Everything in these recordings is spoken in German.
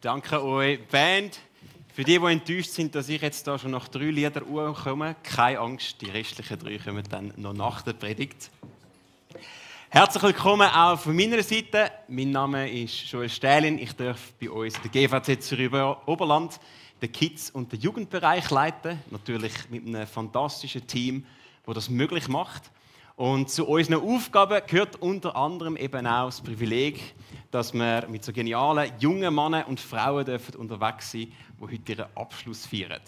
Danke euch, Band. Für die enttäuscht sind, dass ich jetzt da schon nach 3 Liedern komme, keine Angst, die restlichen 3 kommen dann noch nach der Predigt. Herzlich willkommen auch von meiner Seite. Mein Name ist Joel Stählin. Ich darf bei uns in der GVZ Zürich Oberland den Kids- und den Jugendbereich leiten. Natürlich mit einem fantastischen Team, das das möglich macht. Und zu unseren Aufgaben gehört unter anderem eben auch das Privileg, dass wir mit so genialen jungen Männern und Frauen unterwegs sein dürfen, die heute ihren Abschluss feiern.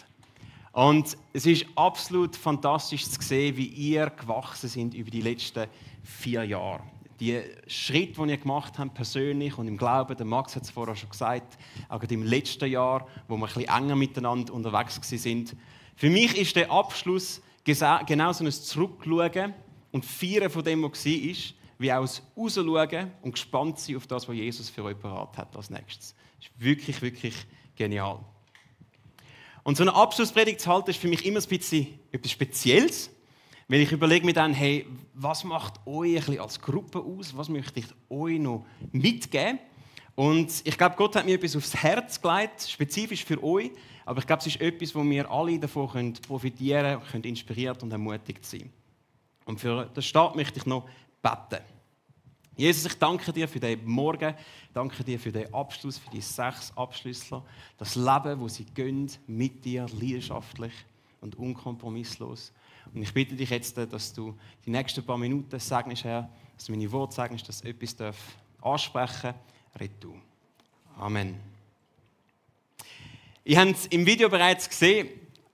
Und es ist absolut fantastisch zu sehen, wie ihr gewachsen seid über die letzten 4 Jahre. Die Schritte, die ihr gemacht habt, persönlich und im Glauben, der Max hat es vorher schon gesagt, auch im letzten Jahr, wo wir ein bisschen enger miteinander unterwegs waren. Für mich ist der Abschluss genau so ein Zurückschauen und Feiern von dem, was war, wie auch das Rausschauen und gespannt sein auf das, was Jesus für euch parat hat als nächstes. Das ist wirklich, wirklich genial. Und so eine Abschlusspredigt zu halten, ist für mich immer ein bisschen etwas Spezielles, weil ich überlege mir dann, hey, was macht euch ein bisschen als Gruppe aus? Was möchte ich euch noch mitgeben? Und ich glaube, Gott hat mir etwas aufs Herz gelegt, spezifisch für euch. Aber ich glaube, es ist etwas, wo wir alle davon profitieren können, inspiriert und ermutigt sein. Und für den Start möchte ich noch beten. Jesus, ich danke dir für den Morgen, danke dir für den Abschluss, für die 6 Abschlüssler, das Leben, das sie gehen, mit dir, leidenschaftlich und unkompromisslos. Und ich bitte dich jetzt, dass du die nächsten paar Minuten segnest, Herr, dass du meine Worte segnest, dass etwas ansprechen darf. Red du. Amen. Ihr habt es im Video bereits gesehen,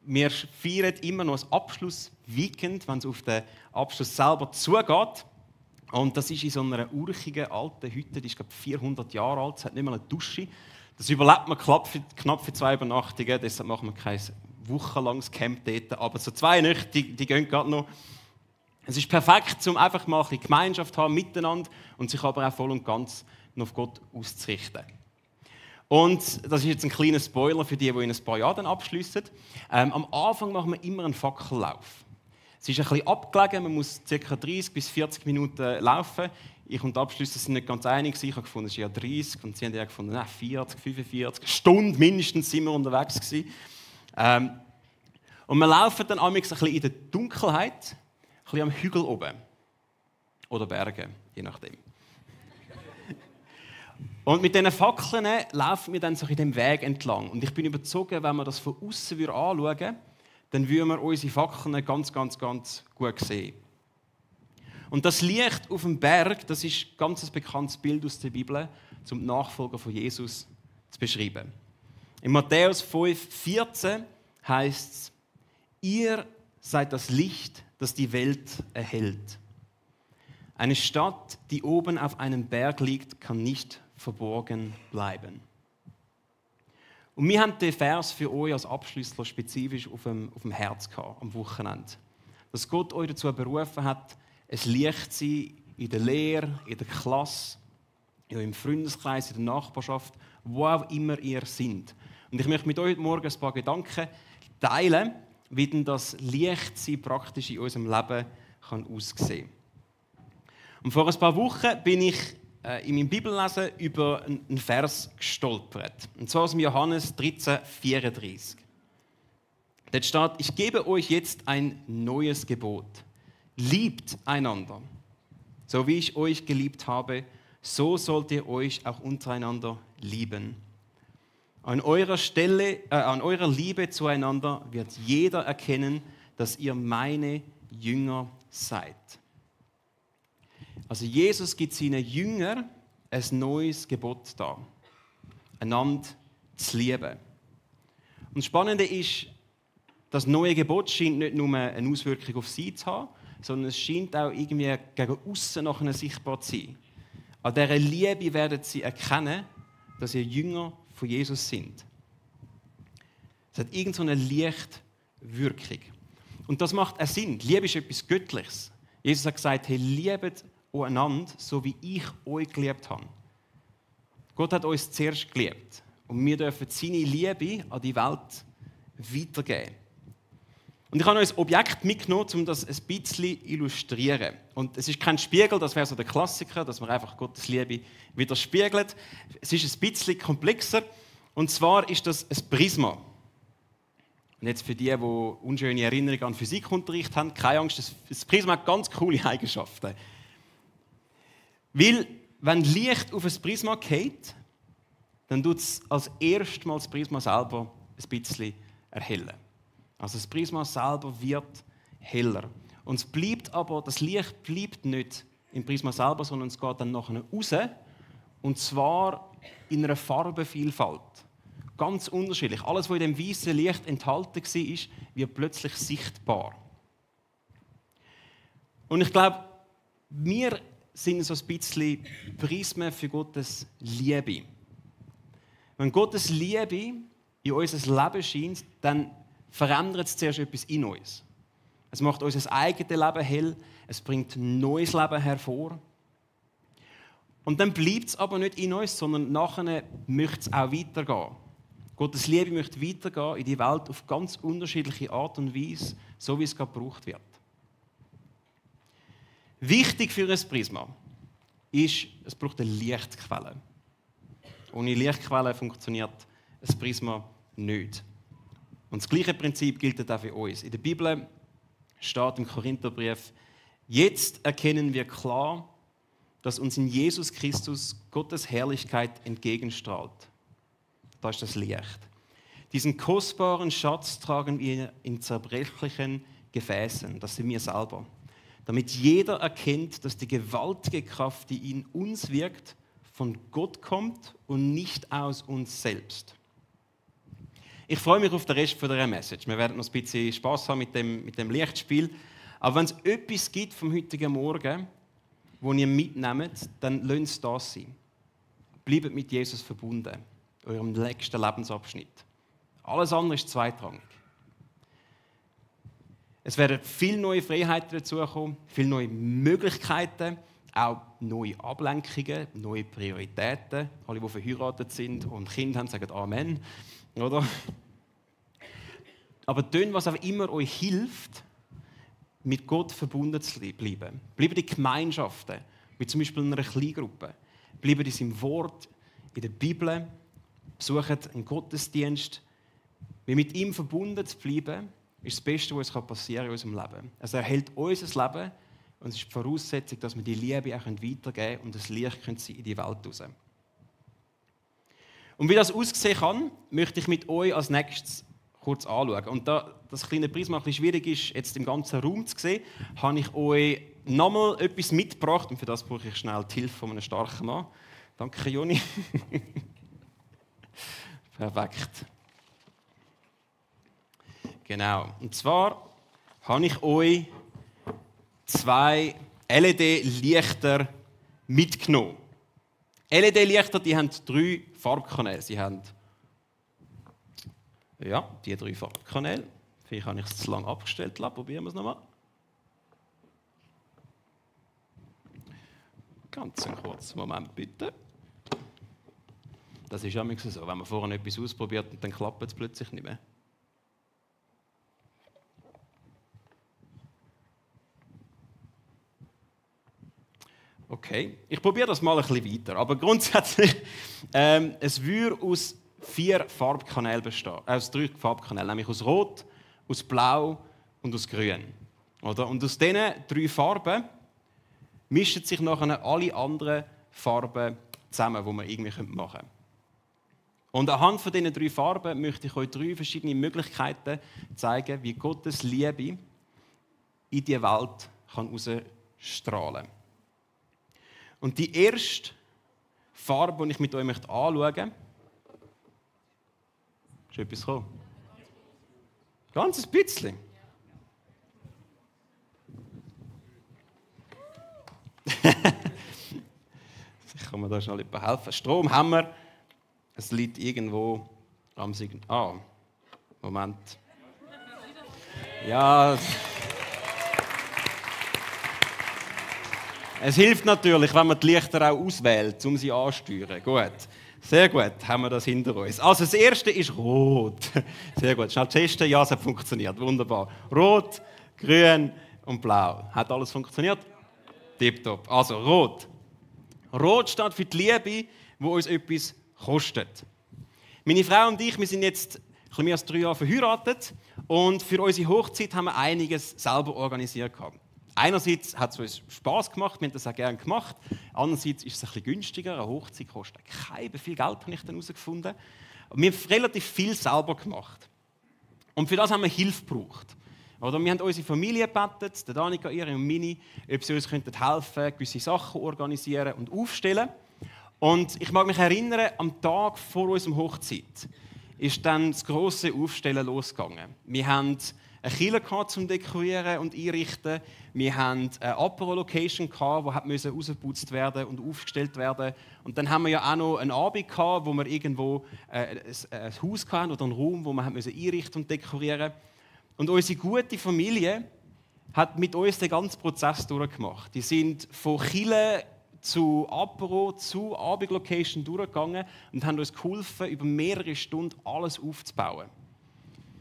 wir feiern immer noch das Abschlussweekend, wenn es auf den Abschluss selber zugeht. Und das ist in so einer urchigen alten Hütte, die ist glaube 400 Jahre alt, es hat nicht mal eine Dusche. Das überlebt man knapp für 2 Übernachtungen, deshalb machen wir kein wochenlanges Camp dort. Aber so 2 Nächte, die gehen gerade noch. Es ist perfekt, um einfach mal ein bisschen Gemeinschaft zu haben miteinander und sich aber auch voll und ganz auf Gott auszurichten. Und das ist jetzt ein kleiner Spoiler für die in ein paar Jahren dann abschliessen. Am Anfang machen wir immer einen Fackellauf. Es ist ein bisschen abgelegen, man muss ca. 30 bis 40 Minuten laufen. Ich und die Abschlüsse sind nicht ganz einig. Ich habe gefunden, es ist ja 30 und sie haben ja gefunden, 40, 45 Stunden mindestens sind wir unterwegs gewesen. Und wir laufen dann ein bisschen in der Dunkelheit, ein bisschen am Hügel oben. Oder Bergen, je nachdem. Und mit diesen Fackeln laufen wir dann so in dem Weg entlang. Und ich bin überzeugt, wenn wir das von außen anschauen würden, dann würden wir unsere Fackeln ganz gut sehen. Und das Licht auf dem Berg, das ist ein ganz bekanntes Bild aus der Bibel, um die Nachfolger von Jesus zu beschreiben. In Matthäus 5,14 heißt es: Ihr seid das Licht, das die Welt erhellt. Eine Stadt, die oben auf einem Berg liegt, kann nicht verborgen bleiben. Und wir haben den Vers für euch als Abschlüssler spezifisch auf dem Herz gehabt, am Wochenende. Dass Gott euch dazu berufen hat, ein Licht zu sein in der Lehre, in der Klasse, im Freundeskreis, in der Nachbarschaft, wo auch immer ihr seid. Und ich möchte mit euch heute Morgen ein paar Gedanken teilen, wie denn das Lichtsein praktisch in unserem Leben kann aussehen kann. Und vor ein paar Wochen bin ich in meinem Bibellesen über einen Vers gestolpert. Und zwar aus dem Johannes 13,34. Dort steht: Ich gebe euch jetzt ein neues Gebot. Liebt einander. So wie ich euch geliebt habe, so sollt ihr euch auch untereinander lieben. An eurer Liebe zueinander wird jeder erkennen, dass ihr meine Jünger seid. Also Jesus gibt seinen Jüngern ein neues Gebot da, einander zu lieben. Und das Spannende ist, das neue Gebot scheint nicht nur eine Auswirkung auf sie zu haben, sondern es scheint auch irgendwie gegen aussen nachher sichtbar zu sein. An dieser Liebe werden sie erkennen, dass ihr Jünger von Jesus sind. Es hat irgendeine Lichtwirkung. Und das macht auch Sinn. Liebe ist etwas Göttliches. Jesus hat gesagt, hey, liebet einander, so wie ich euch geliebt habe. Gott hat uns zuerst geliebt. Und wir dürfen seine Liebe an die Welt weitergeben. Und ich habe euch ein Objekt mitgenommen, um das ein bisschen zu illustrieren. Und es ist kein Spiegel, das wäre so der Klassiker, dass man einfach Gottes Liebe widerspiegelt. Es ist ein bisschen komplexer. Und zwar ist das ein Prisma. Und jetzt für die unschöne Erinnerungen an Physikunterricht haben, keine Angst, das Prisma hat ganz coole Eigenschaften. Weil, wenn Licht auf ein Prisma fällt, dann tut es als erstes Mal das Prisma selber ein bisschen erhellen. Also das Prisma selber wird heller. Und das Licht bleibt nicht im Prisma selber, sondern es geht dann nachher raus. Und zwar in einer Farbenvielfalt. Ganz unterschiedlich. Alles, was in dem weißen Licht enthalten war, wird plötzlich sichtbar. Und ich glaube, wir sind so ein bisschen Prismen für Gottes Liebe. Wenn Gottes Liebe in unser Leben scheint, dann verändert es zuerst etwas in uns. Es macht unser eigenes Leben hell, es bringt neues Leben hervor. Und dann bleibt es aber nicht in uns, sondern nachher möchte es auch weitergehen. Gottes Liebe möchte weitergehen in die Welt auf ganz unterschiedliche Art und Weise, so wie es gerade gebraucht wird. Wichtig für ein Prisma ist, es braucht eine Lichtquelle. Ohne Lichtquelle funktioniert ein Prisma nicht. Und das gleiche Prinzip gilt auch für uns. In der Bibel steht im Korintherbrief: Jetzt erkennen wir klar, dass uns in Jesus Christus Gottes Herrlichkeit entgegenstrahlt. Da ist das Licht. Diesen kostbaren Schatz tragen wir in zerbrechlichen Gefäßen, das sind wir selber, damit jeder erkennt, dass die gewaltige Kraft, die in uns wirkt, von Gott kommt und nicht aus uns selbst. Ich freue mich auf den Rest dieser Message. Wir werden noch ein bisschen Spass haben mit dem Lichtspiel. Aber wenn es etwas gibt vom heutigen Morgen, wo ihr mitnehmt, dann lasst es das sein. Bleibt mit Jesus verbunden, in eurem nächsten Lebensabschnitt. Alles andere ist zweitrangig. Es werden viele neue Freiheiten dazukommen, viele neue Möglichkeiten, auch neue Ablenkungen, neue Prioritäten. Alle, die verheiratet sind und Kinder haben, sagen Amen. Oder? Aber tun, was auch immer euch hilft, mit Gott verbunden zu bleiben. Bleibt in Gemeinschaften, wie zum Beispiel in einer Kleingruppe. Bleibt in seinem Wort, in der Bibel. Besucht einen Gottesdienst. Weil mit ihm verbunden zu bleiben, ist das Beste, was passieren kann in unserem Leben. Es erhält unser Leben und es ist die Voraussetzung, dass wir die Liebe auch weitergeben können und das Licht sein in die Welt raus. Und wie das aussehen kann, möchte ich mit euch als nächstes kurz anschauen. Und da das kleine Prisma ein bisschen schwierig ist, jetzt im ganzen Raum zu sehen, habe ich euch nochmal etwas mitgebracht. Und für das brauche ich schnell die Hilfe von einem starken Mann. Danke, Joni. Perfekt. Genau. Und zwar habe ich euch 2 LED-Lichter mitgenommen. LED-Lichter, die haben 3 Farbkanäle. Sie haben die 3 Farbkanäle. Vielleicht habe ich es zu lange abgestellt. Probieren wir es nochmal. Ganz einen kurzen Moment bitte. Das ist ja immer so, wenn man vorhin etwas ausprobiert und dann klappt es plötzlich nicht mehr. Okay, ich probiere das mal ein bisschen weiter. Aber grundsätzlich, es würde aus 4 Farbkanälen bestehen. Aus 3 Farbkanälen, nämlich aus Rot, aus Blau und aus Grün. Oder? Und aus diesen 3 Farben mischen sich nachher alle anderen Farben zusammen, die man irgendwie machen können. Und anhand von diesen 3 Farben möchte ich euch 3 verschiedene Möglichkeiten zeigen, wie Gottes Liebe in die Welt herausstrahlen kann. Und die erste Farbe, die ich mit euch anschauen möchte, ist etwas gekommen? Ganz ein bisschen. Ich kann mir da schnell helfen. Strom haben wir. Es liegt irgendwo am Signal. Moment. Ja. Es hilft natürlich, wenn man die Lichter auch auswählt, um sie anzusteuern. Gut. Sehr gut, haben wir das hinter uns. Also das erste ist Rot. Sehr gut. Schnell testen. Ja, es hat funktioniert. Wunderbar. Rot, Grün und Blau. Hat alles funktioniert? Tipptopp. Also Rot. Rot steht für die Liebe, die uns etwas kostet. Meine Frau und ich, wir sind jetzt ein bisschen mehr als 3 Jahre verheiratet und für unsere Hochzeit haben wir einiges selber organisiert. Einerseits hat es uns Spass gemacht, wir haben das auch gerne gemacht. Andererseits ist es ein bisschen günstiger. Eine Hochzeit kostet kein viel Geld, habe ich dann herausgefunden. Wir haben relativ viel selber gemacht. Und für das haben wir Hilfe gebraucht. Oder wir haben unsere Familie gebeten, der Danica, ihre und meine, ob sie uns helfen könnten, gewisse Sachen organisieren und aufstellen. Und ich mag mich erinnern, am Tag vor unserer Hochzeit ist dann das grosse Aufstellen losgegangen. Wir hatten eine Kirche zum Dekorieren und Einrichten. Wir hatten eine Apero-Location, die rausgeputzt werden und aufgestellt werden. Und dann haben wir ja auch noch einen Abend gehabt, wo wir irgendwo ein Haus hatten oder einen Raum, wo wir einrichten und dekorieren mussten. Und unsere gute Familie hat mit uns den ganzen Prozess durchgemacht. Die sind von Kirche zu Apero, zu Abendlocation durchgegangen und haben uns geholfen, über mehrere Stunden alles aufzubauen.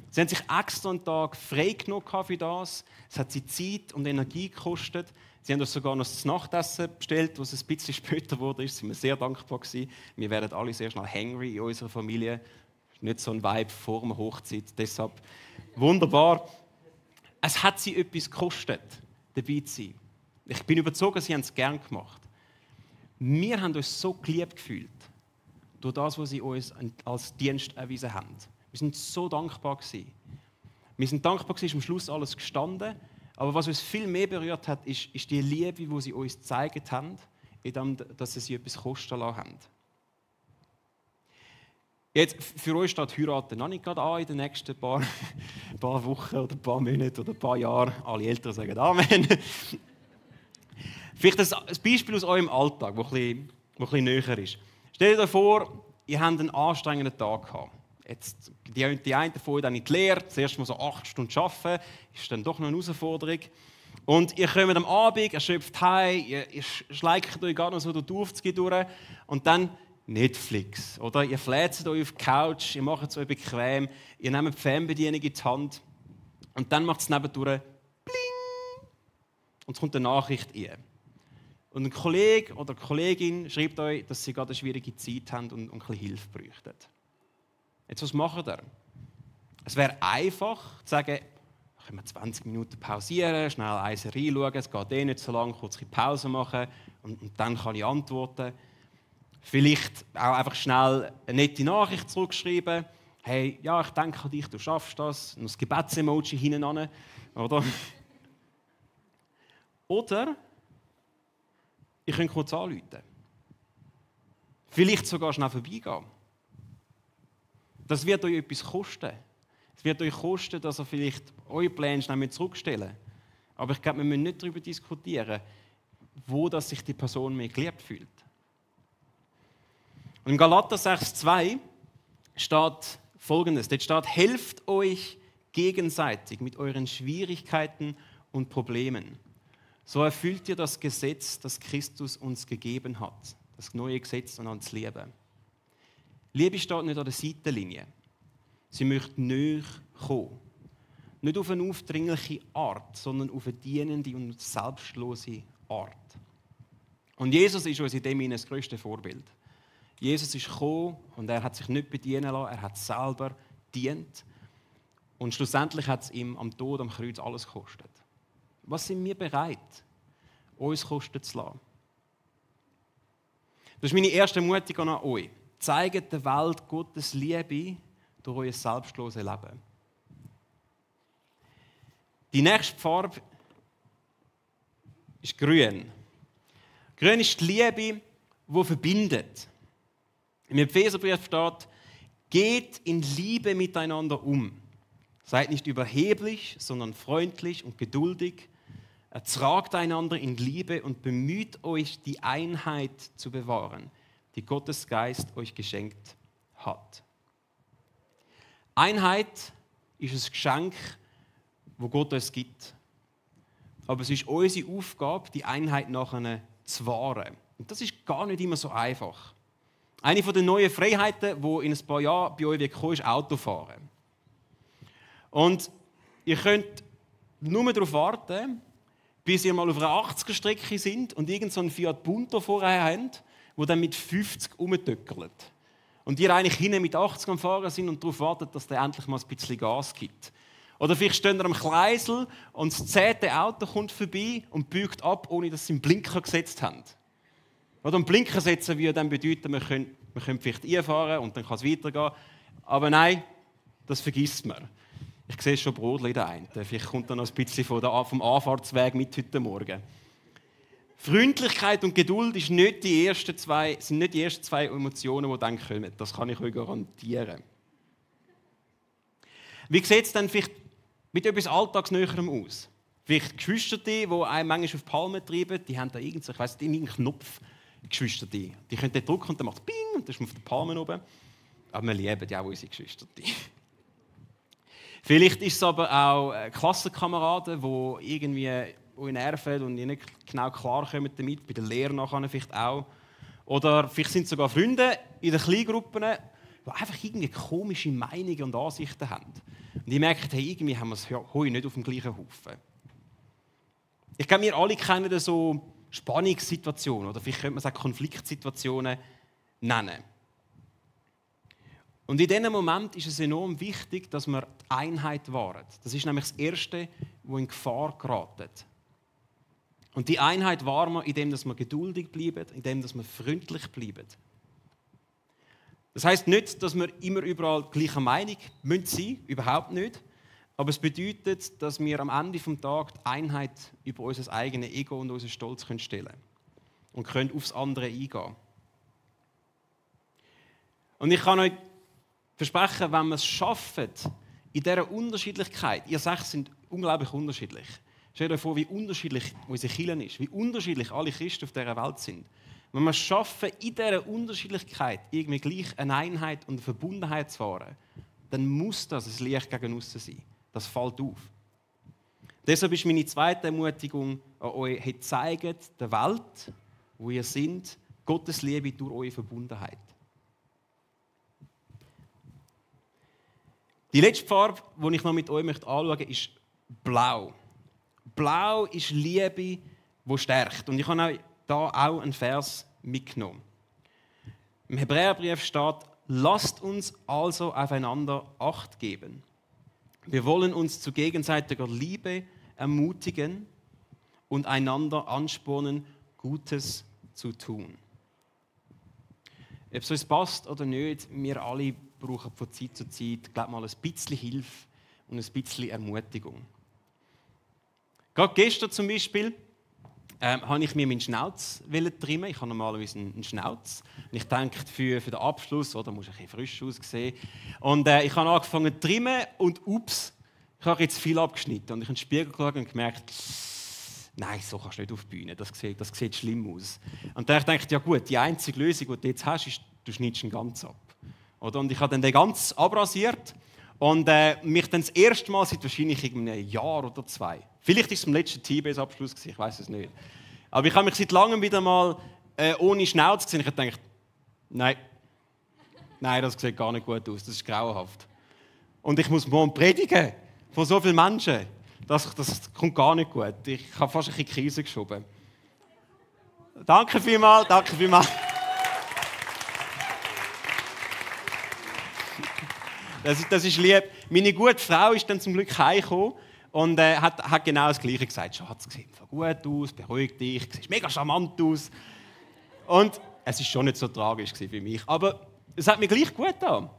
Sie haben sich extra einen Tag freigenommen für das. Es hat sie Zeit und Energie gekostet. Sie haben uns sogar noch das Nachtessen bestellt, was ein bisschen später wurde. Sind wir sehr dankbar gewesen. Wir werden alle sehr schnell hangry in unserer Familie. Nicht so ein Vibe vor der Hochzeit. Deshalb wunderbar. Es hat sie etwas gekostet, dabei zu sein. Ich bin überzeugt, sie haben es gerne gemacht. Wir haben uns so geliebt gefühlt durch das, was sie uns als Dienst erwiesen haben. Wir sind so dankbar gewesen. Wir sind dankbar gewesen, ist am Schluss alles gestanden. Aber was uns viel mehr berührt hat, ist die Liebe, die sie uns gezeigt haben, indem dass sie etwas kosten lassen haben. Jetzt, für euch steht Heiraten noch nicht gerade an in den nächsten paar Wochen oder ein paar Monaten oder ein paar Jahren. Alle Eltern sagen Amen. Vielleicht ein Beispiel aus eurem Alltag, das ein bisschen näher ist. Stellt euch vor, ihr habt einen anstrengenden Tag gehabt. Jetzt, die einen von euch dann in die Lehre, zuerst mal so 8 Stunden arbeiten, ist dann doch noch eine Herausforderung. Und ihr kommt am Abend, erschöpft heim, ihr schleicht euch gar noch so durch die Aufzüge durch und dann Netflix. Oder? Ihr fläzt euch auf die Couch, ihr macht es euch bequem, ihr nehmt die Fernbedienung in die Hand und dann macht es nebendurch Bling und es kommt eine Nachricht rein. Und ein Kollege oder eine Kollegin schreibt euch, dass sie gerade eine schwierige Zeit haben und ein bisschen Hilfe bräuchten. Jetzt, was macht ihr? Es wäre einfach zu sagen, können wir 20 Minuten pausieren, schnell eine Serie schauen, es geht nicht so lange, kurz eine Pause machen und dann kann ich antworten. Vielleicht auch einfach schnell eine nette Nachricht zurückschreiben. Hey, ja, ich denke an dich, du schaffst das. Noch das Gebets-Emoji hinten an, oder? Oder ihr könnt kurz anrufen. Vielleicht sogar schnell vorbeigehen. Das wird euch etwas kosten. Es wird euch kosten, dass ihr vielleicht eure Pläne schnell zurückstellen müsst. Aber ich glaube, wir müssen nicht darüber diskutieren, wo das sich die Person mehr geliebt fühlt. Und in Galater 6,2 steht Folgendes. Dort steht, helft euch gegenseitig mit euren Schwierigkeiten und Problemen. So erfüllt ihr das Gesetz, das Christus uns gegeben hat. Das neue Gesetz und ans Liebe. Liebe steht nicht an der Seitenlinie. Sie möchte näher kommen. Nicht auf eine aufdringliche Art, sondern auf eine dienende und selbstlose Art. Und Jesus ist uns in dem das grösste Vorbild. Jesus ist gekommen und er hat sich nicht bedienen lassen, er hat selber gedient. Und schlussendlich hat es ihm am Tod, am Kreuz alles gekostet. Was sind wir bereit, uns kosten zu lassen? Das ist meine erste Ermutigung an euch. Zeigt der Welt Gottes Liebe durch euer selbstloses Leben. Die nächste Farbe ist grün. Grün ist die Liebe, die verbindet. Im Epheserbrief steht, geht in Liebe miteinander um. Seid nicht überheblich, sondern freundlich und geduldig. Ertragt einander in Liebe und bemüht euch, die Einheit zu bewahren, die Gottes Geist euch geschenkt hat. Einheit ist ein Geschenk, das Gott uns gibt. Aber es ist unsere Aufgabe, die Einheit nachher zu wahren. Und das ist gar nicht immer so einfach. Eine der neuen Freiheiten, die in ein paar Jahren bei euch kommen, ist Autofahren. Und ihr könnt nur darauf warten, bis ihr mal auf einer 80er-Strecke sind und irgend so einen Fiat Punto vorher habt, der dann mit 50 rumtöckelt. Und ihr eigentlich hinten mit 80 am Fahren sind und darauf warten, dass der endlich mal ein bisschen Gas gibt. Oder vielleicht stehen ihr am Kreisel und das 10. Auto kommt vorbei und biegt ab, ohne dass sie einen Blinker gesetzt haben. Oder einen Blinker setzen würde dann bedeuten, wir können vielleicht einfahren und dann kann es weitergehen. Aber nein, das vergisst man. Ich sehe schon Brotli in der einen. Vielleicht kommt dann noch ein bisschen vom Anfahrtsweg mit heute Morgen. Freundlichkeit und Geduld sind nicht die ersten zwei Emotionen, die dann kommen. Das kann ich euch garantieren. Wie sieht es dann vielleicht mit etwas Alltagsnäherem aus? Vielleicht Geschwister, die einen manchmal auf die Palme treiben, die haben da irgendeinen Knopf. Geschwister, die können den drücken und dann macht es Bing und dann ist man auf den Palmen oben. Aber wir lieben ja auch unsere Geschwister. Vielleicht ist es aber auch Klassenkameraden, die irgendwie euch nerven und ihr nicht genau klarkommen damit, bei der Lehre nachher vielleicht auch. Oder vielleicht sind es sogar Freunde in den Kleingruppen, die einfach irgendwie komische Meinungen und Ansichten haben. Und die merken, hey, irgendwie haben wir es heute nicht auf dem gleichen Haufen. Ich glaube, wir alle kennen so Spannungssituationen oder vielleicht könnte man es auch Konfliktsituationen nennen. Und in diesem Moment ist es enorm wichtig, dass wir die Einheit wahren. Das ist nämlich das Erste, das in Gefahr gerät. Und die Einheit wahren wir, indem wir geduldig bleiben, indem wir freundlich bleiben. Das heisst nicht, dass wir immer überall gleicher Meinung sein müssen, überhaupt nicht. Aber es bedeutet, dass wir am Ende des Tages die Einheit über unser eigenes Ego und unseren Stolz stellen können und können aufs andere eingehen. Und ich kann euch versprechen, wenn wir es schaffen, in dieser Unterschiedlichkeit, ihr sechs sind unglaublich unterschiedlich. Stellt euch vor, wie unterschiedlich unsere Kirche ist, wie unterschiedlich alle Christen auf dieser Welt sind. Wenn wir es schaffen, in dieser Unterschiedlichkeit irgendwie gleich eine Einheit und eine Verbundenheit zu wahren, dann muss das ein Licht gegen aussen sein. Das fällt auf. Deshalb ist meine zweite Ermutigung an euch: hey, zeigt der Welt, wo ihr seid, Gottes Liebe durch eure Verbundenheit. Die letzte Farbe, die ich noch mit euch anschauen möchte, ist Blau. Blau ist Liebe, die stärkt. Und ich habe hier auch einen Vers mitgenommen. Im Hebräerbrief steht: Lasst uns also aufeinander Acht geben. Wir wollen uns zu gegenseitiger Liebe ermutigen und einander anspornen, Gutes zu tun. Ob es uns passt oder nicht, wir alle brauchen von Zeit zu Zeit, glaube mal, ein bisschen Hilfe und ein bisschen Ermutigung. Gerade gestern zum Beispiel habe ich mir meinen Schnauz trimmen. Ich habe normalerweise einen Schnauz. Und ich denke, für den Abschluss, oder muss ich ein bisschen frisch aussehen. Und ich habe angefangen zu trimmen und ups, ich habe jetzt viel abgeschnitten. Und ich habe in den Spiegel geschaut und gemerkt, nein, so kannst du nicht auf die Bühne, das sieht schlimm aus. Und da dachte ich, ja gut, die einzige Lösung, die du jetzt hast, ist, du schneidest ihn ganz ab. Oder? Und ich habe dann den ganz abrasiert und mich dann das erste Mal seit wahrscheinlich einem Jahr oder 2. Vielleicht war es im letzten TBS-Abschluss, ich weiß es nicht. Aber ich habe mich seit langem wieder mal ohne Schnauz gesehen. Ich habe gedacht, nein, das sieht gar nicht gut aus, das ist grauenhaft. Und ich muss morgen predigen von so vielen Menschen. Das kommt gar nicht gut. Ich habe fast ein bisschen Krise geschoben. Danke vielmals. Das ist lieb. Meine gute Frau ist dann zum Glück heimgekommen und hat genau das Gleiche gesagt. Schatz, sieht gut aus, beruhig dich, siehst mega charmant aus. Und es war schon nicht so tragisch für mich. Aber es hat mir gleich gut getan.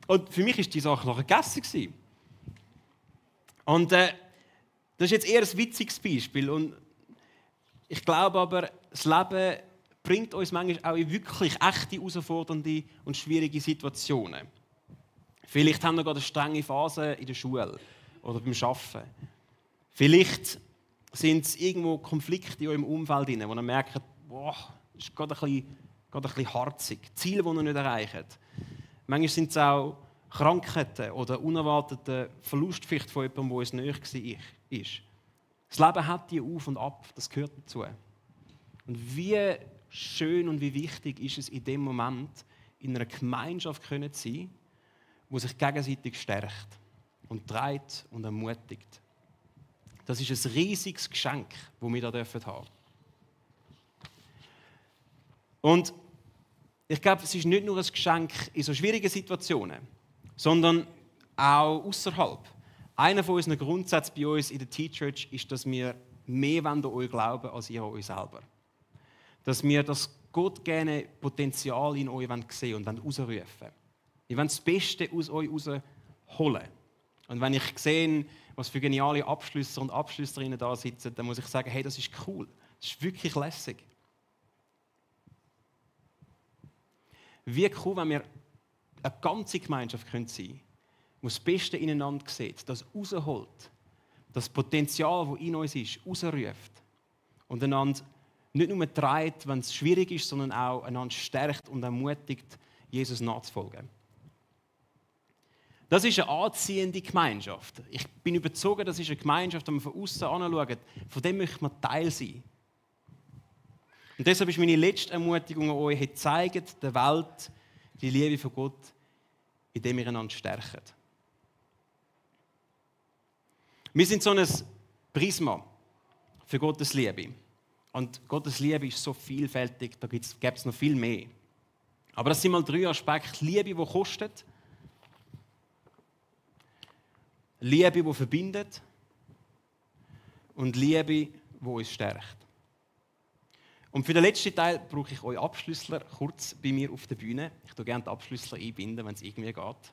Und für mich war die Sache nachher gegessen. Und das ist jetzt eher ein witziges Beispiel. Und ich glaube aber, das Leben bringt uns manchmal auch in wirklich echte, herausfordernde und schwierige Situationen. Vielleicht haben wir gerade eine strenge Phase in der Schule oder beim Arbeiten. Vielleicht sind es irgendwo Konflikte in eurem Umfeld, wo ihr merkt, boah, das ist gerade ein bisschen harzig. Ziele, die ihr nicht erreicht. Manchmal sind es auch Krankheiten oder unerwartete Verlust vielleicht von jemandem, der uns näher war. Das Leben hat die Auf und Ab, das gehört dazu. Und wie schön und wie wichtig ist es in dem Moment, in einer Gemeinschaft zu sein, die sich gegenseitig stärkt und trägt und ermutigt. Das ist ein riesiges Geschenk, das wir da haben dürfen. Und ich glaube, es ist nicht nur ein Geschenk in so schwierigen Situationen, sondern auch außerhalb. Einer von unseren Grundsätzen bei uns in der T-Church ist, dass wir mehr an euch glauben als ihr an euch selber. Dass wir das Gott gerne Potenzial in euch sehen und herausrufen wollen. Wir wollen das Beste aus euch herausholen. Und wenn ich sehe, was für geniale Abschlüsse und Abschlüsserinnen da sitzen, dann muss ich sagen, hey, das ist cool. Das ist wirklich lässig. Wie cool, wenn wir eine ganze Gemeinschaft sein können, die das Beste ineinander sieht, das rausholt, das Potenzial, das in uns ist, rausruft und einander nicht nur treibt, wenn es schwierig ist, sondern auch einander stärkt und ermutigt, Jesus nachzufolgen. Das ist eine anziehende Gemeinschaft. Ich bin überzeugt, das ist eine Gemeinschaft, wenn man von außen anschaut, von dem möchte man Teil sein. Und deshalb ist meine letzte Ermutigung an euch, zeigt der Welt die Liebe von Gott, indem wir einander stärken. Wir sind so ein Prisma für Gottes Liebe. Und Gottes Liebe ist so vielfältig, da gibt es noch viel mehr. Aber das sind mal 3 Aspekte. Liebe, die kostet. Liebe, die verbindet. Und Liebe, die uns stärkt. Und für den letzten Teil brauche ich euch Abschlüssler kurz bei mir auf der Bühne. Ich tue gerne die Abschlüssler einbinden, wenn es irgendwie geht.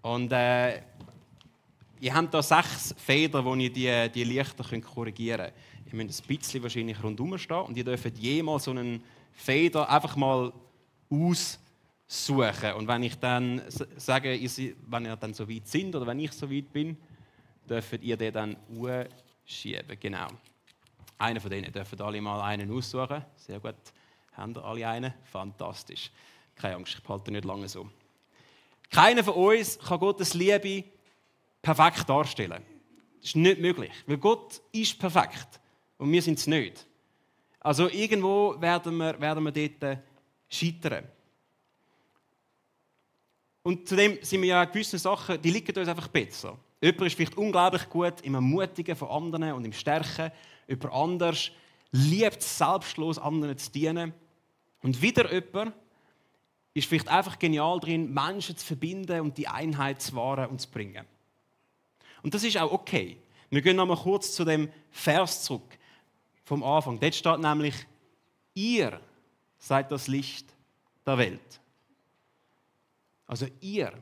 Und ihr habt hier 6 Federn, wo ihr die Lichter korrigieren könnt. Ihr müsst ein bisschen wahrscheinlich rundherum stehen und ihr dürft jemals so einen Feder einfach mal aussuchen. Und wenn ich dann sage, wenn ihr dann so weit sind oder wenn ich so weit bin, dürft ihr den dann schieben. Genau. Einer von denen dürft alle mal einen aussuchen. Sehr gut. Haben ihr alle einen? Fantastisch. Keine Angst, ich behalte nicht lange so. Keiner von uns kann Gottes Liebe perfekt darstellen. Das ist nicht möglich, weil Gott ist perfekt und wir sind es nicht. Also irgendwo werden wir dort scheitern. Und zudem sind wir ja gewisse Sachen, die liegen uns einfach besser. Jemand ist vielleicht unglaublich gut im Ermutigen von anderen und im Stärken. Jemand anders liebt es selbstlos, anderen zu dienen. Und wieder jemand ist vielleicht einfach genial drin, Menschen zu verbinden und die Einheit zu wahren und zu bringen. Und das ist auch okay. Wir gehen noch mal kurz zu dem Vers zurück vom Anfang. Dort steht nämlich, ihr seid das Licht der Welt. Also ihr.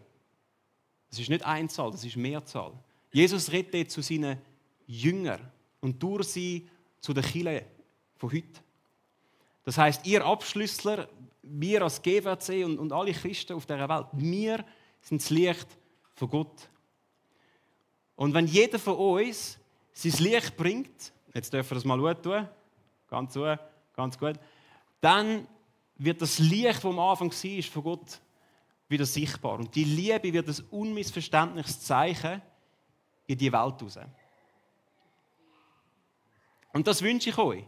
Das ist nicht Einzahl, das ist Mehrzahl. Jesus redet zu seinen Jüngern und durch sie zu der Kirche von heute. Das heisst, ihr Abschlüssler, wir als GWC und alle Christen auf dieser Welt, wir sind das Licht von Gott. Und wenn jeder von uns sein Licht bringt, jetzt dürfen wir das mal gut tun, ganz gut, dann wird das Licht, das am Anfang war, von Gott wieder sichtbar. Und die Liebe wird ein unmissverständliches Zeichen in die Welt raus. Und das wünsche ich euch.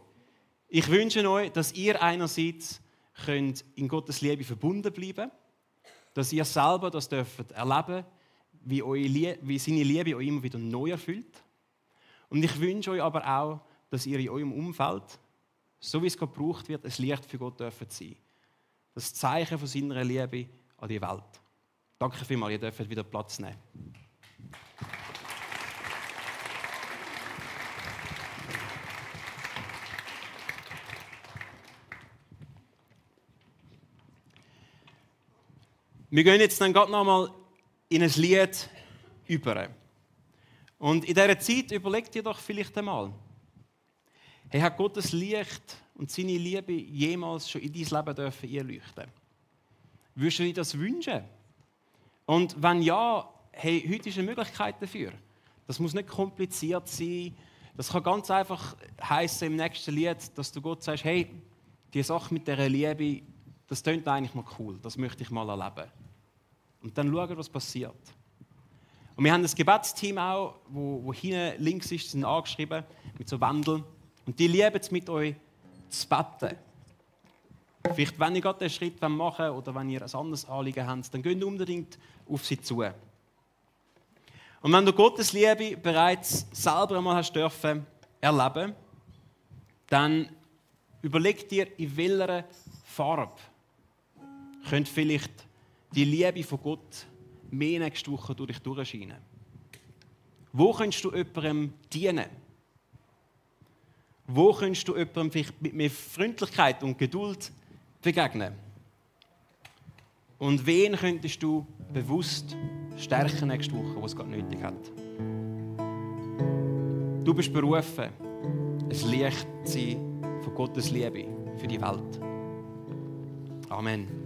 Ich wünsche euch, dass ihr einerseits könnt in Gottes Liebe verbunden bleiben, dass ihr selber das dürft erleben, wie seine Liebe euch immer wieder neu erfüllt. Und ich wünsche euch aber auch, dass ihr in eurem Umfeld, so wie es gerade gebraucht wird, ein Licht für Gott dürft sein. Das Zeichen von seiner Liebe an die Welt. Danke vielmals, ihr dürft wieder Platz nehmen. Wir gehen jetzt dann gerade noch mal in ein Lied über. Und in dieser Zeit überlegt ihr doch vielleicht einmal, hey, hat Gottes Licht und seine Liebe jemals schon in dein Leben dürfen einleuchten? Würdest du dir das wünschen? Und wenn ja, hey, heute ist eine Möglichkeit dafür. Das muss nicht kompliziert sein. Das kann ganz einfach heißen im nächsten Lied, dass du Gott sagst, hey, die Sache mit dieser Liebe, das klingt eigentlich mal cool, das möchte ich mal erleben. Und dann schauen, was passiert. Und wir haben ein Gebetsteam auch, wo hinten links ist, sind angeschrieben, mit so Wandeln. Und die lieben es, mit euch zu beten. Vielleicht, wenn ihr gerade den Schritt machen wollt oder wenn ihr ein anderes Anliegen habt, dann geht unbedingt auf sie zu. Und wenn du Gottes Liebe bereits selber einmal hast dürfen erleben, dann überleg dir, in welcher Farbe könnte vielleicht die Liebe von Gott mehr nächste Woche durch dich durchscheinen? Wo könntest du jemandem dienen? Wo könntest du jemandem vielleicht mit mehr Freundlichkeit und Geduld begegnen? Und wen könntest du bewusst stärken nächste Woche, was es gerade nötig hat? Du bist berufen, ein Licht zu sein von Gottes Liebe für die Welt. Amen.